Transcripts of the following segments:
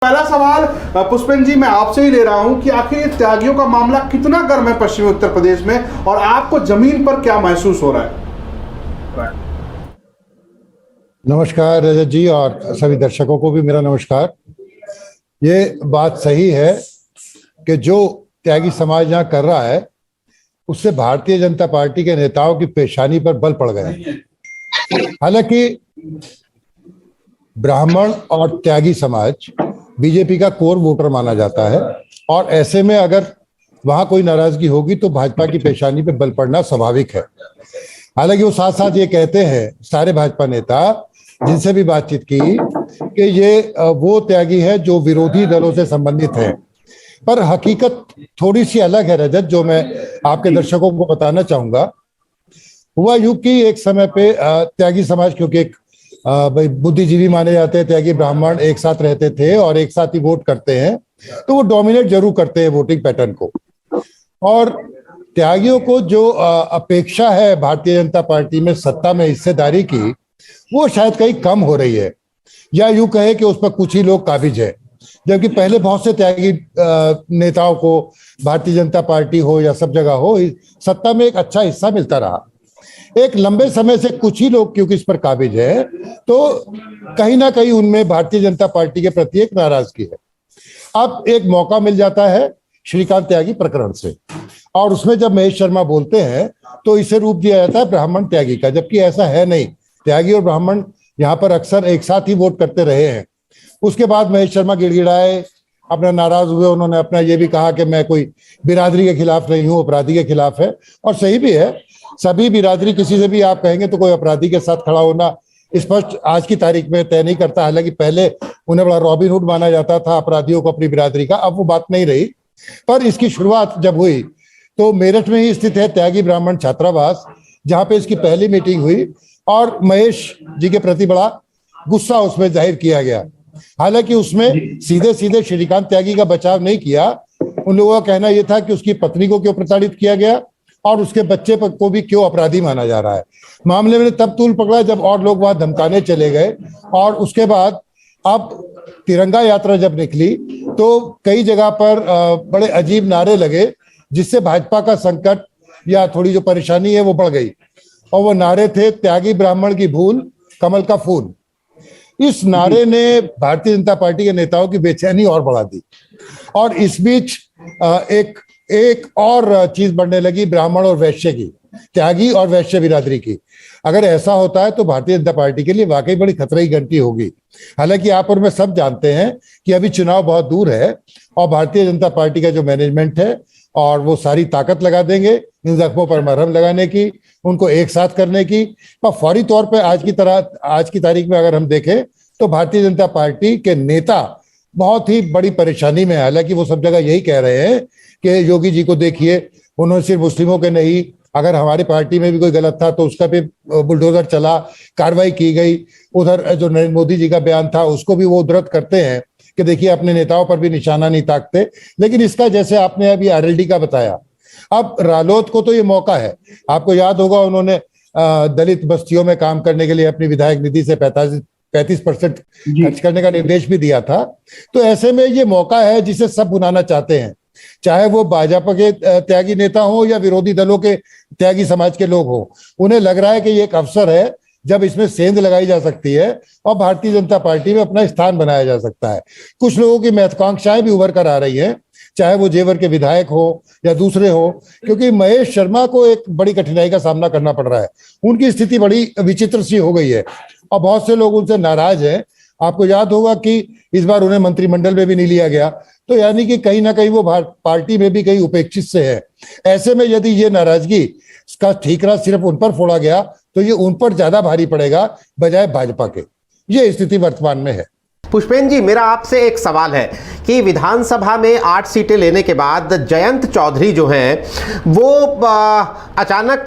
पहला सवाल पुष्पेंद्र जी मैं आपसे ही ले रहा हूं कि आखिर ये त्यागियों का मामला कितना गर्म है पश्चिमी उत्तर प्रदेश में और आपको जमीन पर क्या महसूस हो रहा है? नमस्कार रजत जी और सभी दर्शकों को भी मेरा नमस्कार। ये बात सही है कि जो त्यागी समाज यहाँ कर रहा है उससे भारतीय जनता पार्टी के नेताओं की पेशानी पर बल पड़ गए। हालांकि ब्राह्मण और त्यागी समाज बीजेपी का कोर वोटर माना जाता है और ऐसे में अगर वहां कोई नाराजगी होगी तो भाजपा की पेशानी पे बल पड़ना स्वाभाविक है। हालांकि वो साथ साथ ये कहते हैं सारे भाजपा नेता जिनसे भी बातचीत की कि ये वो त्यागी है जो विरोधी दलों से संबंधित है, पर हकीकत थोड़ी सी अलग है रजत, जो मैं आपके दर्शकों को बताना चाहूंगा। हुआ यूं कि एक समय पे त्यागी समाज, क्योंकि एक भाई बुद्धिजीवी माने जाते हैं, त्यागी ब्राह्मण एक साथ रहते थे और एक साथ ही वोट करते हैं, तो वो डोमिनेट जरूर करते हैं वोटिंग पैटर्न को। और त्यागियों को जो अपेक्षा है भारतीय जनता पार्टी में सत्ता में हिस्सेदारी की, वो शायद कहीं कम हो रही है, या यूं कहे कि उस पर कुछ ही लोग काबिज है। जबकि पहले बहुत से त्यागी नेताओं को भारतीय जनता पार्टी हो या सब जगह हो, सत्ता में एक अच्छा हिस्सा मिलता रहा। एक लंबे समय से कुछ ही लोग क्योंकि इस पर काबिज है, तो कहीं ना कहीं उनमें भारतीय जनता पार्टी के प्रति एक नाराजगी है। अब एक मौका मिल जाता है श्रीकांत त्यागी प्रकरण से, और उसमें जब महेश शर्मा बोलते हैं तो इसे रूप दिया जाता है ब्राह्मण त्यागी का, जबकि ऐसा है नहीं। त्यागी और ब्राह्मण यहाँ पर अक्सर एक साथ ही वोट करते रहे हैं। उसके बाद महेश शर्मा गिड़गिड़ाए, अपना नाराज हुए, उन्होंने अपना ये भी कहा कि मैं कोई बिरादरी के खिलाफ नहीं हूँ, अपराधी के खिलाफ है। और सही भी है, सभी बिरादरी किसी से भी आप कहेंगे तो कोई अपराधी के साथ खड़ा होना स्पष्ट आज की तारीख में तय नहीं करता। हालांकि पहले उन्हें बड़ा रॉबिनहुड माना जाता था अपराधियों को अपनी बिरादरी का, अब वो बात नहीं रही। पर इसकी शुरुआत जब हुई तो मेरठ में ही स्थित है त्यागी ब्राह्मण छात्रावास, जहाँ पे इसकी पहली मीटिंग हुई और महेश जी के प्रति बड़ा गुस्सा उसमें जाहिर किया गया। हालांकि उसमें सीधे सीधे श्रीकांत त्यागी का बचाव नहीं किया। उन लोगों का कहना यह था कि उसकी पत्नी को क्यों प्रताड़ित किया गया और उसके बच्चे को भी क्यों अपराधी माना जा रहा है। मामले में तब तूल पकड़ा जब और लोग वहां धमकाने चले गए, और उसके बाद अब तिरंगा यात्रा जब निकली तो कई जगह पर बड़े अजीब नारे लगे, जिससे भाजपा का संकट या थोड़ी जो परेशानी है वो बढ़ गई। और वो नारे थे त्यागी ब्राह्मण की भूल, कमल का फूल। इस नारे ने भारतीय जनता पार्टी के नेताओं की बेचैनी और बढ़ा दी। और इस बीच एक और चीज बढ़ने लगी ब्राह्मण और वैश्य की, त्यागी और वैश्य बिरादरी की। अगर ऐसा होता है तो भारतीय जनता पार्टी के लिए वाकई बड़ी खतरे की घंटी होगी। हालांकि आप और मैं सब जानते हैं कि अभी चुनाव बहुत दूर है और भारतीय जनता पार्टी का जो मैनेजमेंट है और वो सारी ताकत लगा देंगे इन जख्मों पर मरहम लगाने की, उनको एक साथ करने की। पर फौरी तौर पर आज की तारीख में अगर हम देखें तो भारतीय जनता पार्टी के नेता बहुत ही बड़ी परेशानी में है। हालांकि वो सब जगह यही कह रहे हैं कि योगी जी को देखिए, उन्होंने सिर्फ मुस्लिमों के नहीं, अगर हमारी पार्टी में भी कोई गलत था तो उसका भी बुलडोजर चला, कार्रवाई की गई। उधर जो नरेंद्र मोदी जी का बयान था उसको भी वो उद्धृत करते हैं कि देखिए अपने नेताओं पर भी निशाना नहीं ताकते। लेकिन इसका जैसे आपने अभी आरएलडी का बताया, अब रालोद को तो ये मौका है। आपको याद होगा उन्होंने दलित बस्तियों में काम करने के लिए अपनी विधायक निधि से 35% खर्च करने का निर्देश भी दिया था। तो ऐसे में ये मौका है जिसे सब भुनाना चाहते हैं, चाहे वो भाजपा के त्यागी नेता हो या विरोधी दलों के त्यागी समाज के लोग हो। उन्हें लग रहा है कि ये एक अवसर है जब इसमें सेंध लगाई जा सकती है और भारतीय जनता पार्टी में अपना स्थान बनाया जा सकता है। कुछ लोगों की महत्वाकांक्षाएं भी उभर कर आ रही हैं, चाहे वो जेवर के विधायक हो या दूसरे हो, क्योंकि महेश शर्मा को एक बड़ी कठिनाई का सामना करना पड़ रहा है। उनकी स्थिति बड़ी विचित्र सी हो गई है और बहुत से लोग उनसे नाराज हैं। आपको याद होगा कि इस बार उन्हें मंत्रिमंडल में भी नहीं लिया गया, तो यानी कि कहीं ना कहीं वो पार्टी में भी कहीं उपेक्षित से है। ऐसे में यदि ये नाराजगी का ठीकरा सिर्फ उन पर फोड़ा गया तो ये उन पर ज्यादा भारी पड़ेगा बजाय भाजपा के। ये स्थिति वर्तमान में है। पुष्पेंद्र जी, मेरा आपसे एक सवाल है कि विधानसभा में 8 सीटें लेने के बाद जयंत चौधरी जो हैं वो अचानक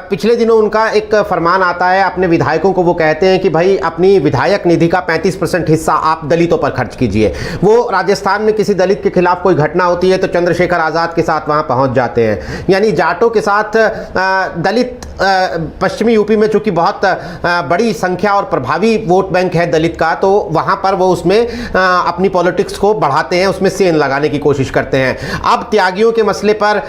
पिछले दिनों उनका एक फरमान आता है अपने विधायकों को। वो कहते हैं कि भाई अपनी विधायक निधि का 35% हिस्सा आप दलितों पर खर्च कीजिए। वो राजस्थान में किसी दलित के खिलाफ कोई घटना होती है तो चंद्रशेखर आज़ाद के साथ वहाँ पहुँच जाते हैं। यानी जाटों के साथ दलित पश्चिमी यूपी में चूंकि बहुत बड़ी संख्या और प्रभावी वोट बैंक है दलित का, तो वहाँ पर वो उसमें अपनी पॉलिटिक्स को बढ़ाते हैं, उसमें सेंध लगाने की कोशिश करते हैं। अब त्यागियों के मसले पर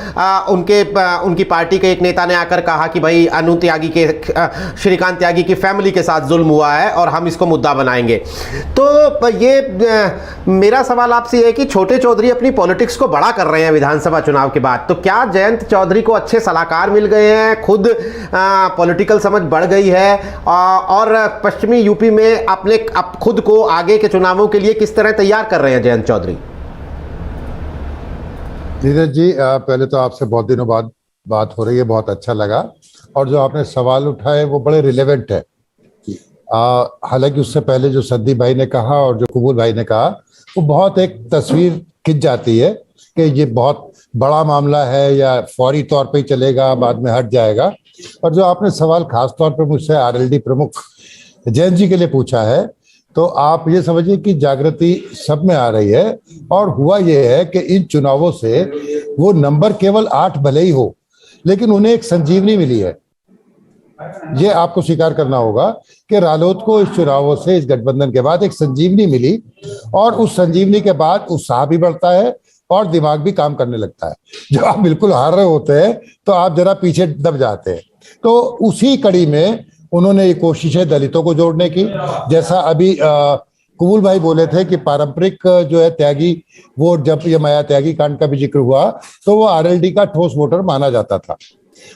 उनकी पार्टी के एक नेता ने आकर कहा कि भाई अनु त्यागी के श्रीकांत त्यागी की फैमिली के साथ जुल्म हुआ है और हम इसको मुद्दा बनाएंगे। तो ये मेरा सवाल आपसे ये है कि छोटे चौधरी अपनी पॉलिटिक्स को बड़ा कर रहे हैं विधानसभा चुनाव के बाद, तो क्या जयंत चौधरी को अच्छे सलाहकार मिल गए हैं, खुद पॉलिटिकल समझ बढ़ गई है और पश्चिमी यूपी में अपने खुद को आगे के चुनावों के लिए किस तरह तैयार कर रहे हैं जयंत चौधरी? नीरज जी, पहले तो आपसे बहुत दिनों बाद बात हो रही है, बहुत अच्छा लगा। और जो आपने सवाल उठाए वो बड़े रिलेवेंट है। हालांकि उससे पहले जो संदीप भाई ने कहा और जो कबूल भाई ने कहा, वो बहुत एक तस्वीर खिंच जाती है कि ये बहुत बड़ा मामला है या फौरी तौर पे ही चलेगा, बाद में हट जाएगा। और जो आपने सवाल खास तौर पे मुझसे आरएलडी प्रमुख जयंत जी के लिए पूछा है, तो आप ये समझिए कि जागृति सब में आ रही है। और हुआ ये है कि इन चुनावों से वो नंबर केवल 8 भले ही हो, लेकिन उन्हें एक संजीवनी मिली है। ये आपको स्वीकार करना होगा कि रालोद को इस चुनावों से, इस गठबंधन के बाद एक संजीवनी मिली, और उस संजीवनी के बाद उत्साह भी बढ़ता है और दिमाग भी काम करने लगता है। जब आप बिल्कुल हार रहे होते हैं तो आप जरा पीछे दब जाते हैं। तो उसी कड़ी में उन्होंने ये कोशिश है दलितों को जोड़ने की। जैसा अभी कबूल भाई बोले थे कि पारंपरिक जो है त्यागी, वो जब ये माया त्यागी कांड का भी जिक्र हुआ तो वो आरएलडी का ठोस वोटर माना जाता था।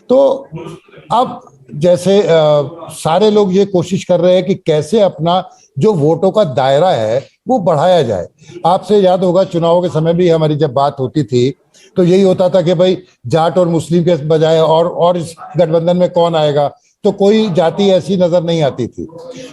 तो अब जैसे सारे लोग ये कोशिश कर रहे हैं कि कैसे अपना जो वोटों का दायरा है वो बढ़ाया जाए। आपसे याद होगा चुनावों के समय भी हमारी जब बात होती थी तो यही होता था कि भाई जाट और मुस्लिम के बजाय और इस गठबंधन में कौन आएगा, तो कोई जाति ऐसी नजर नहीं आती थी।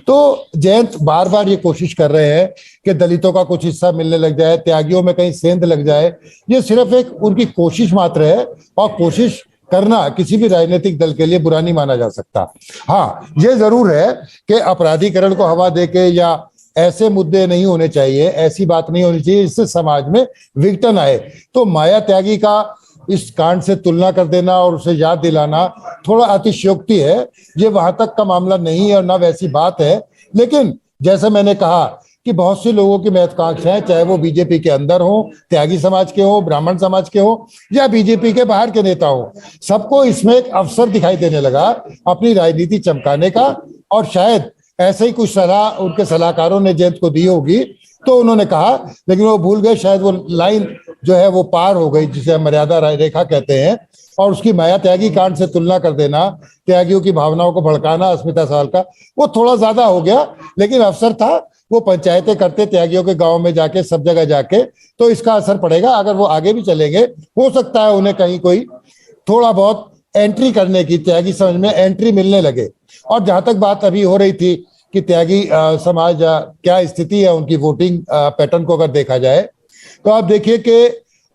तो जयंत बार बार ये कोशिश कर रहे हैं कि दलितों का कुछ हिस्सा मिलने लग जाए, त्यागियों में कहीं सेंध लग जाए। ये सिर्फ एक उनकी कोशिश मात्र है, और कोशिश करना किसी भी राजनीतिक दल के लिए बुरा नहीं माना जा सकता। हाँ, ये जरूर है कि अपराधीकरण को हवा देके या ऐसे मुद्दे नहीं होने चाहिए, ऐसी बात नहीं होनी चाहिए जिससे समाज में विघटन आए। तो माया त्यागी का इस कांड से तुलना कर देना और उसे याद दिलाना थोड़ा अतिशयोक्ति है। ये वहां तक का मामला नहीं है और ना वैसी बात है। लेकिन जैसे मैंने कहा कि बहुत से लोगों की महत्वाकांक्षाएं, चाहे वो बीजेपी के अंदर हो, त्यागी समाज के हो, ब्राह्मण समाज के हो, या बीजेपी के बाहर के नेता हो, सबको इसमें एक अवसर दिखाई देने लगा अपनी राजनीति चमकाने का। और शायद ऐसे ही कुछ सलाह उनके सलाहकारों ने जयंत को दी होगी, तो उन्होंने कहा, लेकिन वो भूल गए, शायद वो लाइन जो है वो पार हो गई जिसे मर्यादा रेखा कहते हैं। और उसकी माया त्यागी कांड से तुलना कर देना, त्यागियों की भावनाओं को भड़काना अस्मिता सवाल का, वो थोड़ा ज्यादा हो गया। लेकिन अवसर था, वो पंचायतें करते त्यागियों के गांव में जाके, सब जगह जाके, तो इसका असर पड़ेगा। अगर वो आगे भी चलेंगे, हो सकता है उन्हें कहीं कोई थोड़ा बहुत एंट्री करने की, त्यागी समझ में एंट्री मिलने लगे। और जहां तक बात अभी हो रही थी कि त्यागी समाज क्या स्थिति है उनकी वोटिंग पैटर्न को अगर देखा जाए, तो आप देखिए कि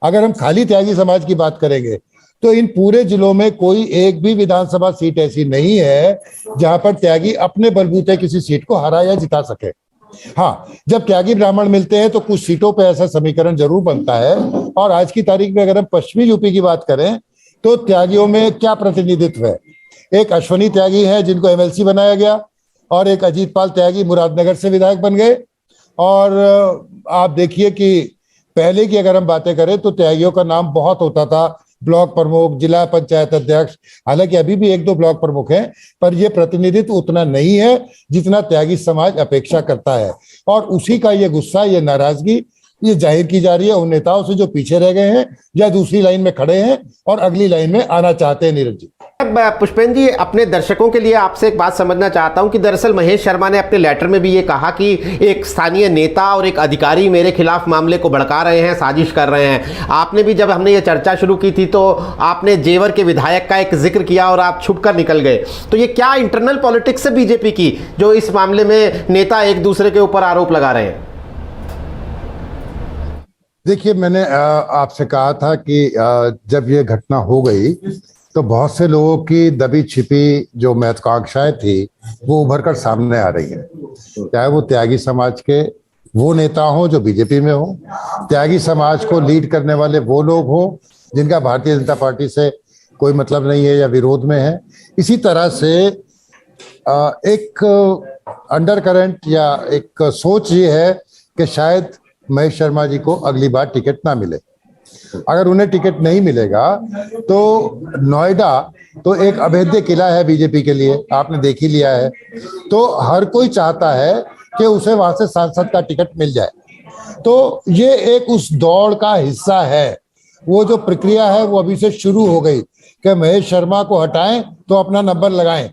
अगर हम खाली त्यागी समाज की बात करेंगे तो इन पूरे जिलों में कोई एक भी विधानसभा सीट ऐसी नहीं है जहां पर त्यागी अपने बलबूते किसी सीट को हरा या जिता सके। हाँ, जब त्यागी ब्राह्मण मिलते हैं तो कुछ सीटों पर ऐसा समीकरण जरूर बनता है। और आज की तारीख में अगर हम पश्चिमी यूपी की बात करें तो त्यागियों में क्या प्रतिनिधित्व है। एक अश्वनी त्यागी है जिनको एमएलसी बनाया गया, और एक अजीत पाल त्यागी मुरादनगर से विधायक बन गए। और आप देखिए कि पहले की अगर हम बातें करें तो त्यागियों का नाम बहुत होता था, ब्लॉक प्रमुख, जिला पंचायत अध्यक्ष। हालांकि अभी भी 1-2 ब्लॉक प्रमुख हैं, पर यह प्रतिनिधित्व उतना नहीं है जितना त्यागी समाज अपेक्षा करता है। और उसी का ये गुस्सा, ये नाराजगी ये जाहिर की जा रही है उन नेताओं से जो पीछे रह गए हैं या दूसरी लाइन में खड़े हैं और अगली लाइन में आना चाहते हैं। नीरज जी, पुष्पेंद्र जी, अपने दर्शकों के लिए आपसे एक बात समझना चाहता हूं कि दरअसल महेश शर्मा ने अपने लेटर में भी ये कहा कि एक स्थानीय नेता और एक अधिकारी मेरे खिलाफ मामले को भड़का रहे हैं, साजिश कर रहे हैं। आपने भी जब हमने ये चर्चा शुरू की थी तो आपने जेवर के विधायक का एक जिक्र किया और आप छुप कर निकल गए। तो ये क्या इंटरनल पॉलिटिक्स है बीजेपी की जो इस मामले में नेता एक दूसरे के ऊपर आरोप लगा रहे हैं? देखिए, मैंने आपसे कहा था कि जब ये घटना हो गई तो बहुत से लोगों की दबी छिपी जो महत्वाकांक्षाएं थी वो उभर कर सामने आ रही है। चाहे वो त्यागी समाज के वो नेता हो जो बीजेपी में हो, त्यागी समाज को लीड करने वाले वो लोग हो जिनका भारतीय जनता पार्टी से कोई मतलब नहीं है या विरोध में है। इसी तरह से एक अंडर करंट या एक सोच ये है कि शायद महेश शर्मा जी को अगली बार टिकट ना मिले। अगर उन्हें टिकट नहीं मिलेगा तो नोएडा तो एक अभेद्य किला है बीजेपी के लिए, आपने देख ही लिया है। तो हर कोई चाहता है कि उसे वहां से सांसद का टिकट मिल जाए। तो ये एक उस दौड़ का हिस्सा है। वो जो प्रक्रिया है वो अभी से शुरू हो गई कि महेश शर्मा को हटाएं तो अपना नंबर लगाएं।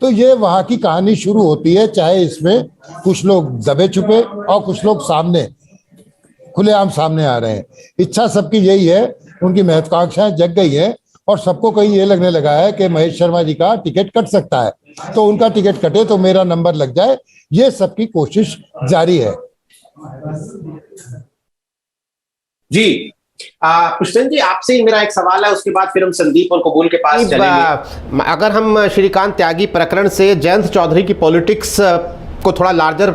तो ये वहां की कहानी शुरू होती है, चाहे इसमें कुछ लोग दबे छुपे और कुछ लोग सामने खुलेआम सामने आ रहे हैं। इच्छा सबकी यही है, उनकी महत्वाकांक्षाएं जग गई है और सबको कहीं ये लगने लगा है कि महेश शर्मा जी का टिकट कट सकता है, तो उनका टिकट कटे तो मेरा नंबर लग जाए। ये सबकी कोशिश जारी है। जी पुष्पन जी, आपसे ही मेरा एक सवाल है, उसके बाद फिर हम संदीप और कबूल के पास चलेंगे। अगर हम श्रीकांत त्यागी प्रकरण से जयंत चौधरी की पॉलिटिक्स को थोड़ा लार्जर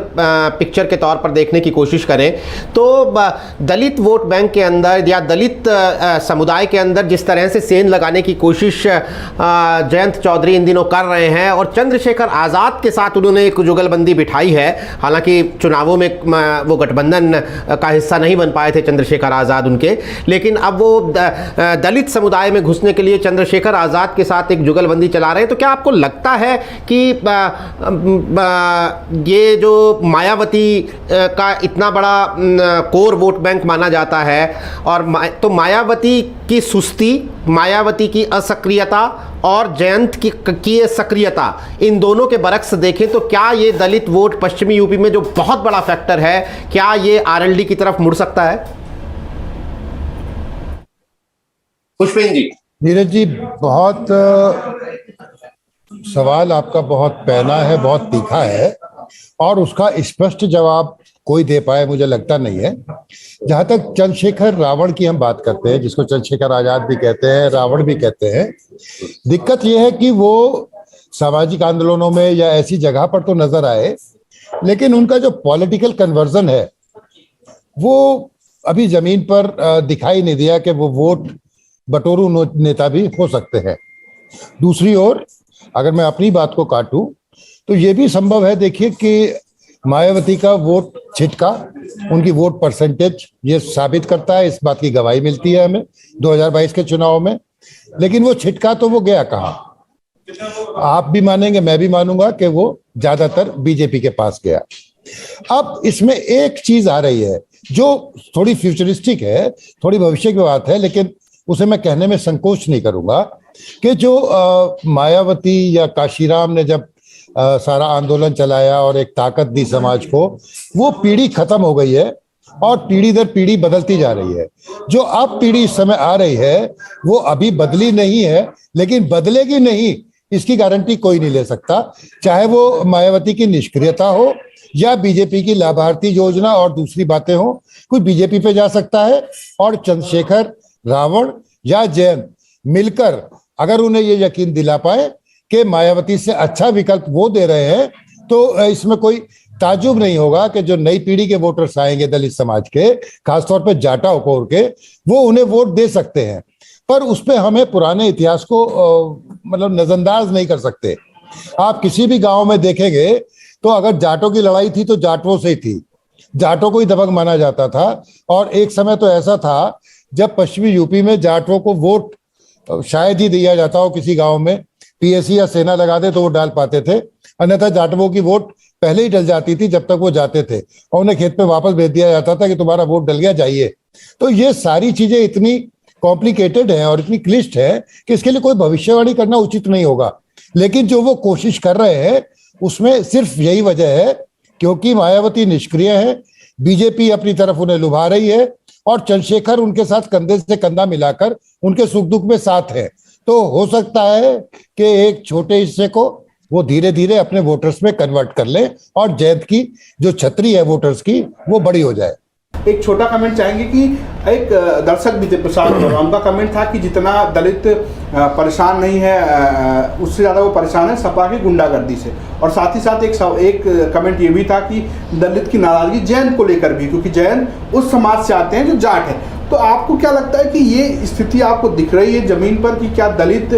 पिक्चर के तौर पर देखने की कोशिश करें तो दलित वोट बैंक के अंदर या दलित समुदाय के अंदर जिस तरह से सेंध लगाने की कोशिश जयंत चौधरी इन दिनों कर रहे हैं और चंद्रशेखर आज़ाद के साथ उन्होंने एक जुगलबंदी बिठाई है, हालांकि चुनावों में वो गठबंधन का हिस्सा नहीं बन पाए थे चंद्रशेखर आज़ाद उनके, लेकिन अब वो दलित समुदाय में घुसने के लिए चंद्रशेखर आज़ाद के साथ एक जुगलबंदी चला रहे हैं। तो क्या आपको लगता है कि ये जो मायावती का इतना बड़ा कोर वोट बैंक माना जाता है और तो मायावती की सुस्ती, मायावती की असक्रियता और जयंत की सक्रियता, इन दोनों के बरक्स देखें तो क्या ये दलित वोट पश्चिमी यूपी में जो बहुत बड़ा फैक्टर है, क्या ये आरएलडी की तरफ मुड़ सकता है? पुष्पेन जी। नीरज जी, बहुत सवाल आपका बहुत पैना है, बहुत तीखा है और उसका स्पष्ट जवाब कोई दे पाए मुझे लगता नहीं है। जहां तक चंद्रशेखर रावण की हम बात करते हैं, जिसको चंद्रशेखर आजाद भी कहते हैं, रावण भी कहते हैं, दिक्कत यह है कि वो सामाजिक आंदोलनों में या ऐसी जगह पर तो नजर आए, लेकिन उनका जो पॉलिटिकल कन्वर्जन है वो अभी जमीन पर दिखाई नहीं दिया कि वो वोट बटोरू नेता भी हो सकते हैं। दूसरी ओर अगर मैं अपनी बात को काटूं तो ये भी संभव है, देखिए कि मायावती का वोट छिटका, उनकी वोट परसेंटेज ये साबित करता है, इस बात की गवाही मिलती है हमें 2022 के चुनाव में। लेकिन वो छिटका तो वो गया कहाँ? आप भी मानेंगे, मैं भी मानूंगा कि वो ज्यादातर बीजेपी के पास गया। अब इसमें एक चीज आ रही है जो थोड़ी फ्यूचरिस्टिक है, थोड़ी भविष्य की बात है, लेकिन उसे मैं कहने में संकोच नहीं करूंगा कि जो मायावती या काशीराम ने जब सारा आंदोलन चलाया और एक ताकत दी समाज को, वो पीढ़ी खत्म हो गई है और पीढ़ी दर पीढ़ी बदलती जा रही है। जो अब पीढ़ी इस समय आ रही है वो अभी बदली नहीं है, लेकिन बदलेगी नहीं इसकी गारंटी कोई नहीं ले सकता, चाहे वो मायावती की निष्क्रियता हो या बीजेपी की लाभार्थी योजना और दूसरी बातें हो। कोई बीजेपी पे जा सकता है और चंद्रशेखर, रावण या जयंत मिलकर अगर उन्हें ये यकीन दिला पाए कि मायावती से अच्छा विकल्प वो दे रहे हैं, तो इसमें कोई ताजुब नहीं होगा कि जो नई पीढ़ी के वोटर्स आएंगे दलित समाज के, खासतौर पे जाटा उकोर के, वो उन्हें वोट दे सकते हैं। पर उस पर हमें पुराने इतिहास को मतलब नजरअंदाज नहीं कर सकते। आप किसी भी गांव में देखेंगे तो अगर जाटों की लड़ाई थी तो जाटवों से ही थी, जाटों को ही दबंग माना जाता था। और एक समय तो ऐसा था जब पश्चिमी यूपी में जाटों को वोट शायद ही दिया जाता हो, किसी गांव में पीएसी या सेना लगा दे तो वो डाल पाते थे, अन्यथा जाटवों की वोट पहले ही डल जाती थी जब तक वो जाते थे, और उन्हें खेत पे वापस भेज दिया जाता था कि तुम्हारा वोट डल गया, जाइए। तो ये सारी चीजें इतनी कॉम्प्लिकेटेड है और इतनी क्लिष्ट है कि इसके लिए कोई भविष्यवाणी करना उचित नहीं होगा। लेकिन जो वो कोशिश कर रहे हैं उसमें सिर्फ यही वजह है क्योंकि मायावती निष्क्रिय है, बीजेपी अपनी तरफ उन्हें लुभा रही है और चंद्रशेखर उनके साथ कंधे से कंधा मिलाकर उनके सुख दुख में साथ है। तो हो सकता है कि एक छोटे हिस्से को वो धीरे धीरे अपने वोटर्स में कन्वर्ट कर ले और जयंत की जो छतरी है वोटर्स की वो बड़ी हो जाए। एक छोटा कमेंट चाहेंगे कि एक दर्शक भी थे प्रसाद वर्मा, उनका कमेंट था कि जितना दलित परेशान नहीं है उससे ज़्यादा वो परेशान है सपा की गुंडागर्दी से। और साथ ही साथ एक कमेंट ये भी था कि दलित की नाराज़गी जैन को लेकर भी, क्योंकि जैन उस समाज से आते हैं जो जाट है। तो आपको क्या लगता है कि ये स्थिति आपको दिख रही है ज़मीन पर कि क्या दलित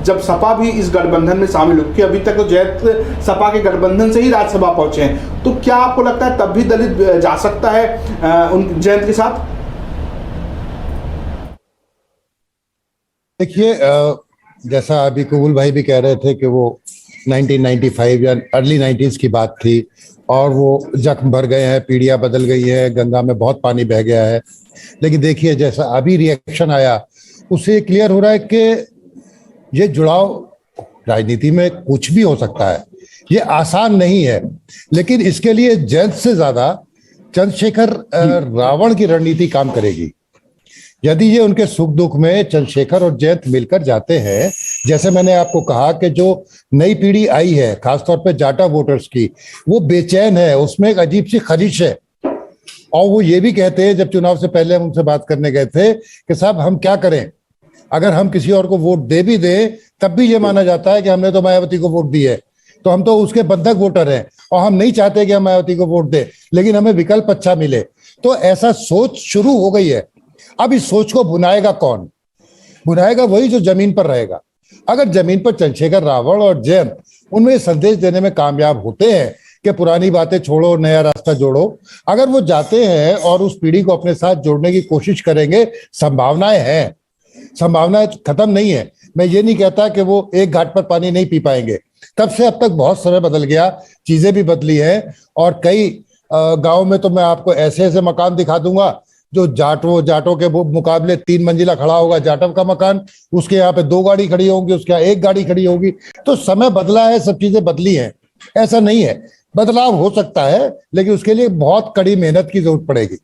जब सपा भी इस गठबंधन में शामिल हो, कि अभी तक तो जैन सपा के गठबंधन से ही राज्यसभा पहुँचे हैं, तो क्या आपको लगता है तब भी दलित जा सकता है उन जैन के साथ? देखिए, जैसा अभी कबूल भाई भी कह रहे थे कि वो 1995 या अर्ली 90s की बात थी और वो जख्म भर गए हैं, पीढ़ियाँ बदल गई है, गंगा में बहुत पानी बह गया है। लेकिन देखिए जैसा अभी रिएक्शन आया उससे क्लियर हो रहा है कि ये जुड़ाव राजनीति में कुछ भी हो सकता है, ये आसान नहीं है। लेकिन इसके लिए जैन से ज्यादा चंद्रशेखर रावण की रणनीति काम करेगी। यदि ये उनके सुख दुख में चंद्रशेखर और जयंत मिलकर जाते हैं, जैसे मैंने आपको कहा कि जो नई पीढ़ी आई है खासतौर पे जाटा वोटर्स की, वो बेचैन है, उसमें एक अजीब सी खलिश है। और वो ये भी कहते हैं, जब चुनाव से पहले हम उनसे बात करने गए थे कि साहब हम क्या करें, अगर हम किसी और को वोट दे भी दें तब भी ये माना जाता है कि हमने तो मायावती को वोट दी है, तो हम तो उसके बंधक वोटर हैं और हम नहीं चाहते कि हम मायावती को वोट दें, लेकिन हमें विकल्प अच्छा मिले। तो ऐसा सोच शुरू हो गई है। अब इस सोच को बुनाएगा कौन? बुनाएगा वही जो जमीन पर रहेगा। अगर जमीन पर चंद्रशेखर रावण और जयंत उनमें संदेश देने में कामयाब होते हैं कि पुरानी बातें छोड़ो, नया रास्ता जोड़ो, अगर वो जाते हैं और उस पीढ़ी को अपने साथ जोड़ने की कोशिश करेंगे, संभावनाएं हैं, संभावनाएं खत्म नहीं है। मैं ये नहीं कहता कि वो एक घाट पर पानी नहीं पी पाएंगे। तब से अब तक बहुत समय बदल गया, चीजें भी बदली हैं और कई गाँव में तो मैं आपको ऐसे ऐसे मकान दिखा दूंगा जो जाटों के मुकाबले 3 मंजिला खड़ा होगा जाटव का मकान, उसके यहाँ पे 2 गाड़ी खड़ी होंगी, उसके यहाँ 1 गाड़ी खड़ी होगी। तो समय बदला है, सब चीजें बदली हैं, ऐसा नहीं है। बदलाव हो सकता है लेकिन उसके लिए बहुत कड़ी मेहनत की जरूरत पड़ेगी।